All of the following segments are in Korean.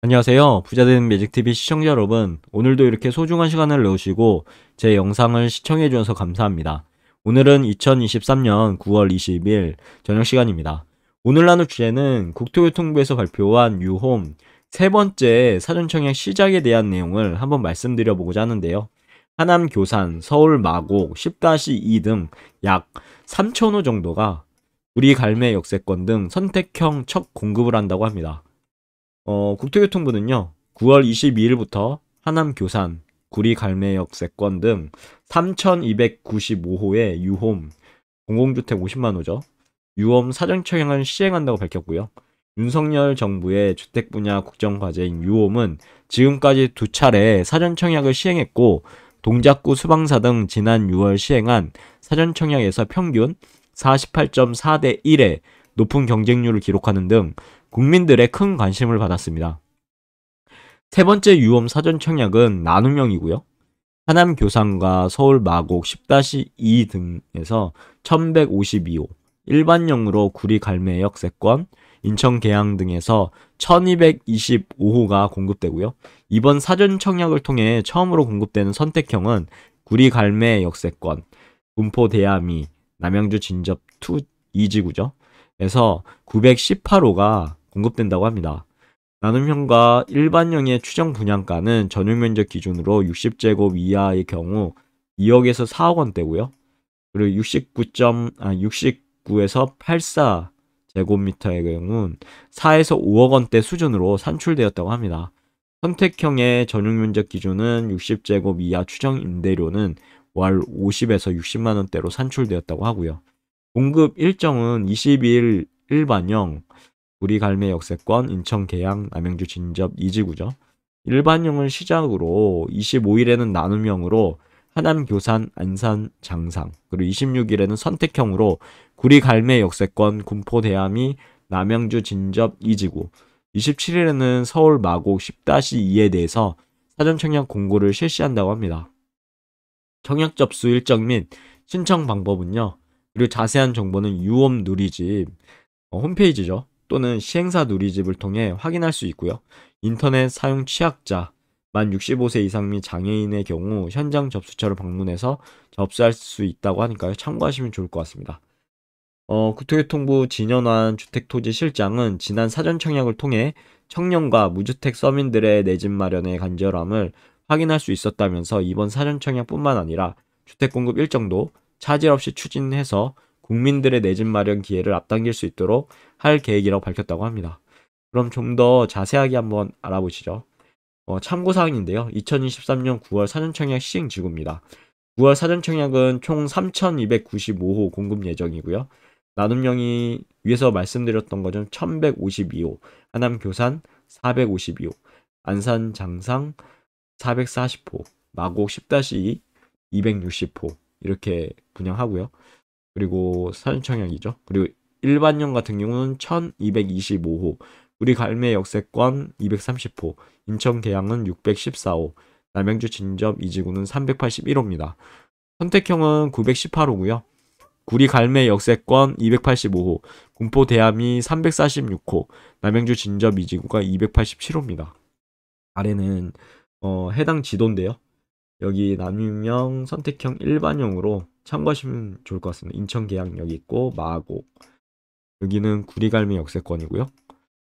안녕하세요. 부자되는 매직TV 시청자 여러분. 오늘도 이렇게 소중한 시간을 내오시고 제 영상을 시청해 주셔서 감사합니다. 오늘은 2023년 9월 20일 저녁 시간입니다. 오늘 나눌 주제는 국토교통부에서 발표한 유홈 세 번째 사전청약 시작에 대한 내용을 한번 말씀드려 보고자 하는데요. 하남 교산, 서울 마곡, 10-2 등 약 3,000호 정도가 우리 갈매 역세권 등 선택형 첫 공급을 한다고 합니다. 국토교통부는요, 9월 22일부터 하남 교산, 구리 갈매역 세권 등 3,295호의 유홈, 공공주택 50만 호죠. 유홈 사전청약을 시행한다고 밝혔고요. 윤석열 정부의 주택 분야 국정과제인 유홈은 지금까지 두 차례 사전청약을 시행했고, 동작구 수방사 등 지난 6월 시행한 사전청약에서 평균 48.4대 1의 높은 경쟁률을 기록하는 등 국민들의 큰 관심을 받았습니다. 세 번째 유홈 사전 청약은 나눔형이고요. 하남 교산과 서울 마곡 10-2 등에서 1152호, 일반형으로 구리 갈매역 세권, 인천 계양 등에서 1225호가 공급되고요. 이번 사전 청약을 통해 처음으로 공급되는 선택형은 구리 갈매 역세권, 군포 대야미, 남양주 진접 2 2지구죠. 에서 918호가 공급된다고 합니다. 나눔형과 일반형의 추정 분양가는 전용 면적 기준으로 60제곱 이하의 경우 2억에서 4억 원대고요. 그리고 69에서 84제곱미터의 경우는 4에서 5억 원대 수준으로 산출되었다고 합니다. 선택형의 전용 면적 기준은 60제곱 이하 추정 임대료는 월 50에서 60만 원대로 산출되었다고 하고요. 공급 일정은 22일 일반형, 우리 갈매 역세권, 인천 계양, 남양주 진접 2지구죠. 일반형을 시작으로 25일에는 나눔형으로 하남 교산, 안산 장상, 그리고 26일에는 선택형으로 구리 갈매 역세권, 군포 대야미, 남양주 진접 2지구, 27일에는 서울 마곡 10-2에 대해서 사전 청약 공고를 실시한다고 합니다. 청약 접수 일정 및 신청 방법은요. 그리고 자세한 정보는 유홈 누리집 홈페이지죠. 또는 시행사 누리집을 통해 확인할 수 있고요. 인터넷 사용 취약자, 만 65세 이상 및 장애인의 경우 현장 접수처를 방문해서 접수할 수 있다고 하니까요. 참고하시면 좋을 것 같습니다. 국토교통부 진현환 주택토지실장은 지난 사전 청약을 통해 청년과 무주택 서민들의 내 집 마련의 간절함을 확인할 수 있었다면서 이번 사전 청약뿐만 아니라 주택 공급 일정도 차질 없이 추진해서 국민들의 내 집 마련 기회를 앞당길 수 있도록 할 계획이라고 밝혔다고 합니다. 그럼 좀 더 자세하게 한번 알아보시죠. 참고사항인데요. 2023년 9월 사전청약 시행지구입니다. 9월 사전청약은 총 3,295호 공급 예정이고요. 나눔형이 위에서 말씀드렸던 것은 1152호, 하남 교산 452호, 안산 장상 440호, 마곡 10-2 260호 이렇게 분양하고요. 그리고 사전청약이죠. 그리고 일반형 같은 경우는 1225호, 우리 갈매 역세권 230호, 인천 계양은 614호, 남양주 진접 2지구는 381호입니다. 선택형은 918호고요. 구리 갈매 역세권 285호, 군포 대야미 346호, 남양주 진접 2지구가 287호입니다. 아래는 해당 지도인데요. 여기 나눔형, 선택형, 일반형으로 참고하시면 좋을 것 같습니다. 인천 계양 여기 있고 마곡, 여기는 구리갈미 역세권이고요.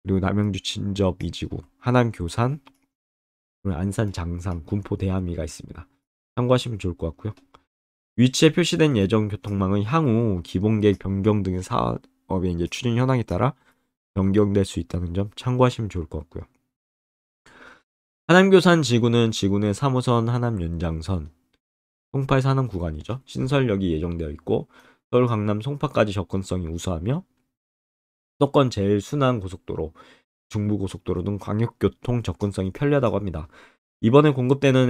그리고 남양주 진접 2지구, 하남 교산, 그리고 안산 장상, 군포 대야미가 있습니다. 참고하시면 좋을 것 같고요. 위치에 표시된 예정 교통망은 향후 기본계획 변경 등의 사업의 이제 추진 현황에 따라 변경될 수 있다는 점 참고하시면 좋을 것 같고요. 하남교산 지구는 지구 내 3호선 하남 연장선 송파 산업 구간이죠. 신설역이 예정되어 있고 서울 강남 송파까지 접근성이 우수하며 수도권 제일 순환 고속도로, 중부고속도로 등 광역교통 접근성이 편리하다고 합니다. 이번에 공급되는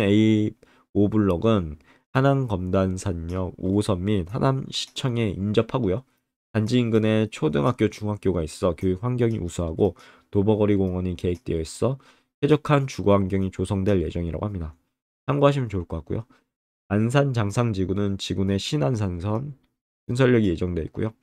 A5블럭은 하남 검단산역 5호선 및 하남시청에 인접하고요. 단지 인근에 초등학교, 중학교가 있어 교육 환경이 우수하고 도보거리 공원이 계획되어 있어 쾌적한 주거 환경이 조성될 예정이라고 합니다. 참고하시면 좋을 것 같고요. 안산 장상지구는 지구 내 신안산선 신설역이 예정되어 있고요.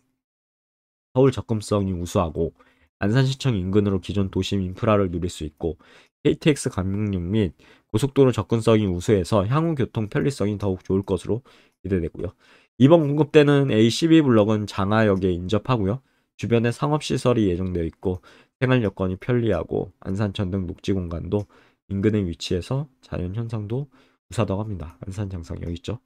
서울 접근성이 우수하고 안산시청 인근으로 기존 도심 인프라를 누릴 수 있고 KTX 강릉역 및 고속도로 접근성이 우수해서 향후 교통 편리성이 더욱 좋을 것으로 기대되고요. 이번 공급되는 A12블럭은 장하역에 인접하고요. 주변에 상업시설이 예정되어 있고 생활 여건이 편리하고 안산천 등 녹지 공간도 인근에 위치해서 자연 현상도 우수하다고 합니다. 안산장상 여기 있죠.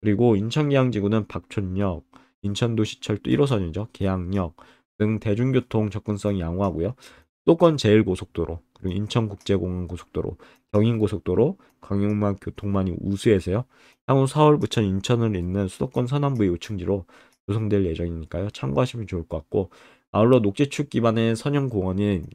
그리고 인천계양지구는 박촌역, 인천도시철도 1호선이죠. 계양역 등 대중교통 접근성이 양호하고요. 수도권 제일고속도로, 그리고 인천국제공항 고속도로, 경인고속도로, 광역만 교통망이 우수해서요. 향후 서울, 부천, 인천을 잇는 수도권 서남부의 우층지로 조성될 예정이니까요. 참고하시면 좋을 것 같고, 아울러 녹지축 기반의 선형공원인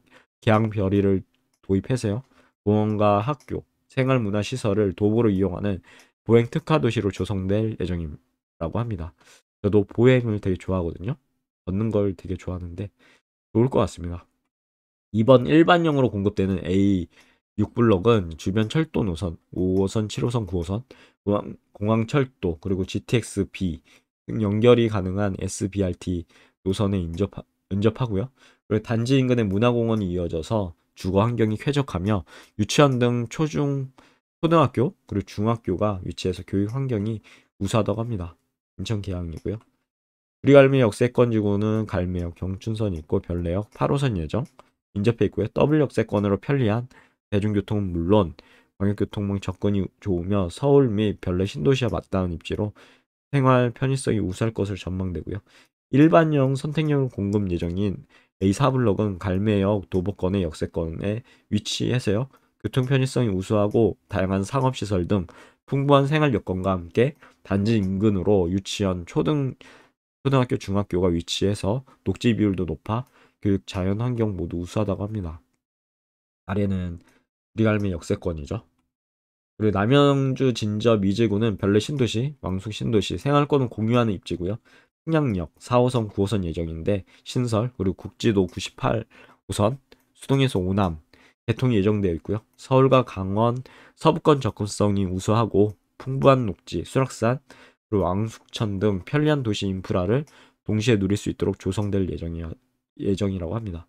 계양별이를 도입해서요. 공원과 학교, 생활문화시설을 도보로 이용하는 보행 특화 도시로 조성될 예정이라고 합니다. 저도 보행을 되게 좋아하거든요. 걷는 걸 되게 좋아하는데 좋을 것 같습니다. 이번 일반형으로 공급되는 A6블럭은 주변 철도 노선 5호선, 7호선, 9호선, 공항철도 그리고 GTX-B 등 연결이 가능한 SBRT 노선에 인접하고요. 그리고 단지 인근에 문화공원이 이어져서 주거 환경이 쾌적하며 유치원 등 초등학교 그리고 중학교가 위치해서 교육 환경이 우수하다고 합니다. 인천 계양이고요. 우리갈매 역세권 지구는 갈매역, 경춘선이 있고 별내역 8호선 예정 인접해 있고요. 더블 역세권으로 편리한 대중교통은 물론 광역교통망 접근이 좋으며 서울 및 별내 신도시와 맞닿은 입지로 생활 편의성이 우수할 것으로 전망되고요. 일반형 선택형 공급 예정인 A4블럭은 갈매역 도보권의 역세권에 위치해서요. 교통 편의성이 우수하고 다양한 상업시설 등 풍부한 생활 여건과 함께 단지 인근으로 유치원, 초등학교, 중학교가 위치해서 녹지 비율도 높아 교육, 자연 환경 모두 우수하다고 합니다. 아래는 우리갈매 역세권이죠. 그리고 남양주 진저 미지구는 별내 신도시, 왕숙 신도시, 생활권을 공유하는 입지고요. 평양역 4호선, 9호선 예정인데 신설 그리고 국지도 98호선, 수동에서 오남 개통이 예정되어 있고요. 서울과 강원 서부권 접근성이 우수하고 풍부한 녹지, 수락산, 그리고 왕숙천 등 편리한 도시 인프라를 동시에 누릴 수 있도록 조성될 예정이라고 합니다.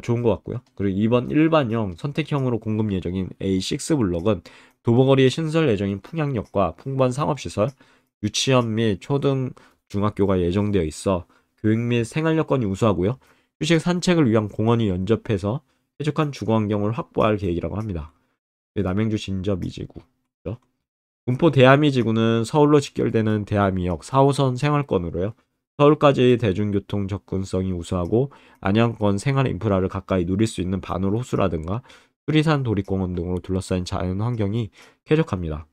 좋은 것 같고요. 그리고 이번 일반형 선택형으로 공급 예정인 A6블럭은 도보거리에 신설 예정인 풍양역과 풍부한 상업시설, 유치원 및 초등, 중학교가 예정되어 있어 교육 및 생활 여건이 우수하고요. 휴식 산책을 위한 공원이 연접해서 쾌적한 주거 환경을 확보할 계획이라고 합니다. 남양주 진저 미지구. 군포 대하미지구는 서울로 직결되는 대하미역 4호선 생활권으로요. 서울까지 대중교통 접근성이 우수하고 안양권 생활 인프라를 가까이 누릴 수 있는 반월 호수라든가 수리산 도립공원 등으로 둘러싸인 자연 환경이 쾌적합니다.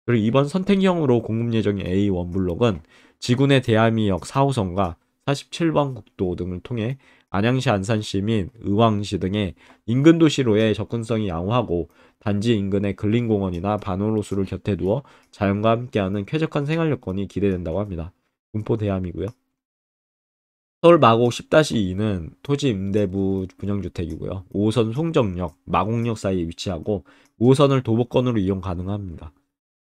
그리고 이번 선택형으로 공급 예정인 A1블록은 지구내 대하미역 4호선과 47번 국도 등을 통해 안양시, 안산시 및 의왕시 등의 인근 도시로의 접근성이 양호하고 단지 인근의 근린공원이나 반월호수를 곁에 두어 자연과 함께하는 쾌적한 생활 여건이 기대된다고 합니다. 군포 대함이고요. 서울 마곡 10-2는 토지 임대부 분양주택이고요. 5호선 송정역, 마곡역 사이에 위치하고 5호선을 도보권으로 이용 가능합니다.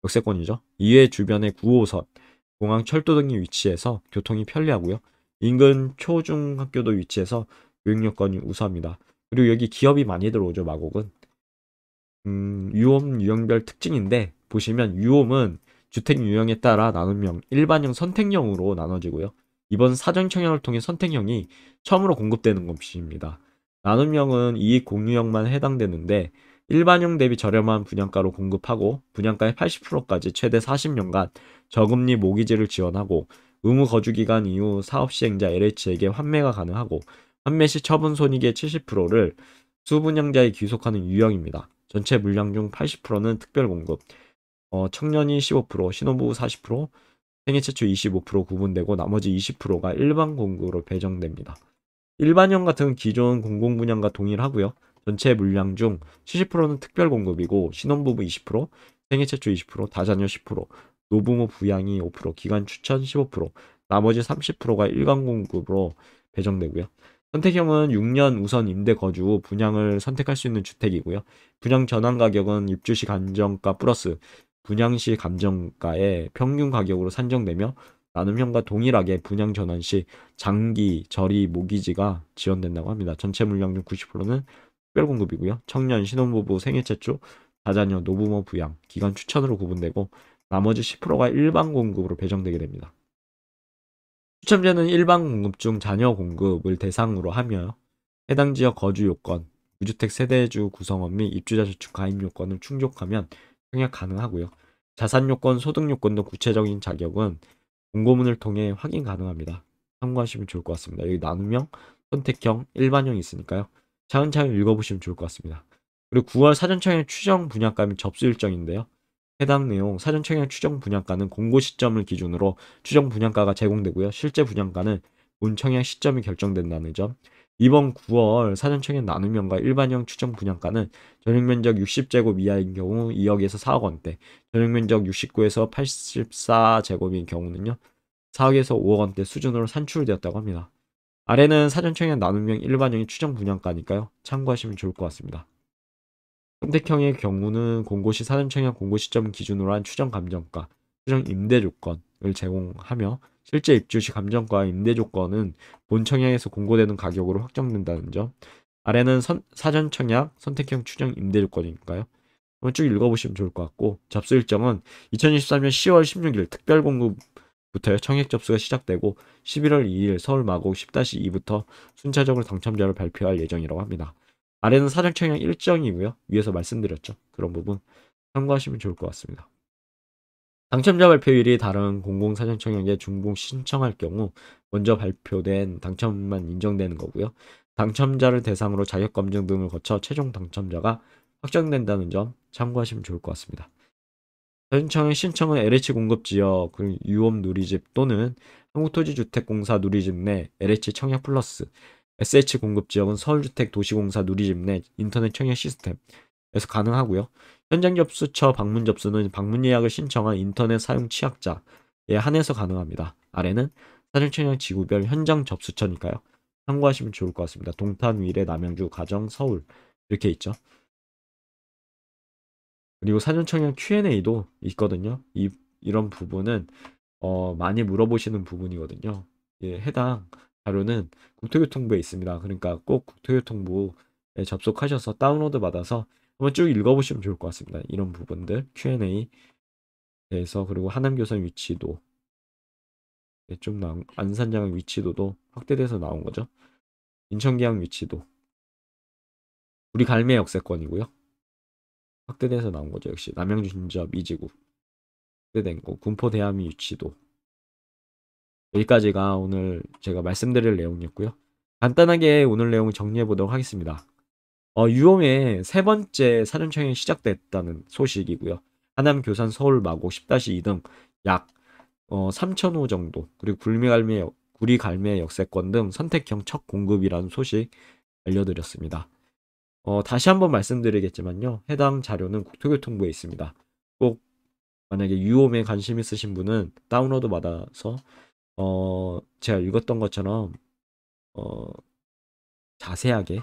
역세권이죠. 이외 주변에 9호선, 공항 철도 등이 위치해서 교통이 편리하고요. 인근 초중학교도 위치해서 교육 여건이 우수합니다. 그리고 여기 기업이 많이 들어오죠, 마곡은. 유홈 유형별 특징인데 보시면 유홈은 주택 유형에 따라 나눔형, 일반형, 선택형으로 나눠지고요. 이번 사전 청약을 통해 선택형이 처음으로 공급되는 것입니다. 나눔형은 이익 공유형만 해당되는데 일반형 대비 저렴한 분양가로 공급하고 분양가의 80%까지 최대 40년간 저금리 모기지를 지원하고 의무 거주 기간 이후 사업 시행자 LH에게 환매가 가능하고 환매 시 처분 손익의 70%를 수분양자에 귀속하는 유형입니다. 전체 물량 중 80%는 특별 공급, 청년이 15%, 신혼부부 40%, 생애 최초 25% 구분되고 나머지 20%가 일반 공급으로 배정됩니다. 일반형 같은 기존 공공분양과 동일하고요. 전체 물량 중 70%는 특별 공급이고 신혼부부 20%, 생애 최초 20%, 다자녀 10%, 노부모 부양이 5%, 기간 추천 15%, 나머지 30%가 일반 공급으로 배정되고요. 선택형은 6년 우선 임대 거주 후 분양을 선택할 수 있는 주택이고요. 분양 전환 가격은 입주시 감정가 플러스 분양시 감정가의 평균 가격으로 산정되며 나눔형과 동일하게 분양 전환 시 장기, 저리, 모기지가 지원된다고 합니다. 전체 물량 중 90%는 특별 공급이고요. 청년, 신혼부부, 생애 최초, 다자녀, 노부모 부양, 기간 추천으로 구분되고 나머지 10%가 일반 공급으로 배정되게 됩니다. 추첨제는 일반 공급 중 자녀 공급을 대상으로 하며 해당 지역 거주 요건, 무주택 세대주 구성원 및 입주자 저축 가입 요건을 충족하면 청약 가능하고요. 자산 요건, 소득 요건 등 구체적인 자격은 공고문을 통해 확인 가능합니다. 참고하시면 좋을 것 같습니다. 여기 나눔형, 선택형, 일반형이 있으니까요. 차근차근 읽어보시면 좋을 것 같습니다. 그리고 9월 사전청약 추정 분양가 및 접수 일정인데요. 해당 내용 사전청약 추정 분양가는 공고 시점을 기준으로 추정 분양가가 제공되고요. 실제 분양가는 본 청약 시점이 결정된다는 점. 이번 9월 사전청약 나눔형과 일반형 추정 분양가는 전용면적 60제곱 이하인 경우 2억에서 4억 원대, 전용면적 69에서 84제곱인 경우는요 4억에서 5억 원대 수준으로 산출되었다고 합니다. 아래는 사전청약 나눔형 일반형의 추정 분양가니까요 참고하시면 좋을 것 같습니다. 선택형의 경우는 공고시 사전청약 공고 시점 기준으로 한 추정 감정가, 추정 임대 조건을 제공하며 실제 입주 시 감정가와 임대 조건은 본 청약에서 공고되는 가격으로 확정된다는 점. 아래는 사전청약 선택형 추정 임대 조건이니까요. 한번 쭉 읽어보시면 좋을 것 같고 접수 일정은 2023년 10월 16일 특별 공급부터 청약 접수가 시작되고 11월 2일 서울 마곡 10-2부터 순차적으로 당첨자를 발표할 예정이라고 합니다. 아래는 사전 청약 일정이고요. 위에서 말씀드렸죠. 그런 부분 참고하시면 좋을 것 같습니다. 당첨자 발표일이 다른 공공사전 청약에 중복 신청할 경우 먼저 발표된 당첨만 인정되는 거고요. 당첨자를 대상으로 자격 검증 등을 거쳐 최종 당첨자가 확정된다는 점 참고하시면 좋을 것 같습니다. 사전청약 신청은 LH 공급 지역, 그리고 유업 누리집 또는 한국토지주택공사 누리집 내 LH 청약 플러스, SH 공급 지역은 서울주택도시공사 누리집 내 인터넷 청약 시스템에서 가능하고요. 현장 접수처 방문 접수는 방문 예약을 신청한 인터넷 사용 취약자에 한해서 가능합니다. 아래는 사전 청약 지구별 현장 접수처니까요. 참고하시면 좋을 것 같습니다. 동탄, 위례, 남양주, 가정, 서울 이렇게 있죠. 그리고 사전 청약 Q&A도 있거든요. 이런 부분은 많이 물어보시는 부분이거든요. 예, 해당 자료는 국토교통부에 있습니다. 그러니까 꼭 국토교통부에 접속하셔서 다운로드 받아서 한번 쭉 읽어보시면 좋을 것 같습니다. 이런 부분들 Q&A 대해서 그리고 하남교선 위치도 좀 안산장학 위치도도 확대돼서 나온 거죠. 인천계양 위치도 우리 갈매 역세권이고요. 확대돼서 나온 거죠. 역시 남양주 진접 이지구 확대된 거 군포 대함이 위치도 여기까지가 오늘 제가 말씀드릴 내용이었고요. 간단하게 오늘 내용을 정리해 보도록 하겠습니다. 유홈의 세 번째 사전청약이 시작됐다는 소식이고요. 하남, 교산, 서울, 마곡 10-2 등 약 3,000호 정도, 그리고 구리 갈매 역세권 등 선택형 첫 공급이라는 소식 알려드렸습니다. 다시 한번 말씀드리겠지만요. 해당 자료는 국토교통부에 있습니다. 꼭 만약에 유홈에 관심 있으신 분은 다운로드 받아서 제가 읽었던 것처럼 자세하게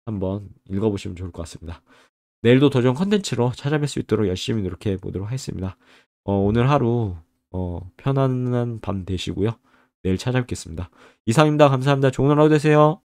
한번 읽어보시면 좋을 것 같습니다. 내일도 더 좋은 컨텐츠로 찾아뵐 수 있도록 열심히 노력해 보도록 하겠습니다. 오늘 하루 편안한 밤 되시고요. 내일 찾아뵙겠습니다. 이상입니다. 감사합니다. 좋은 하루 되세요.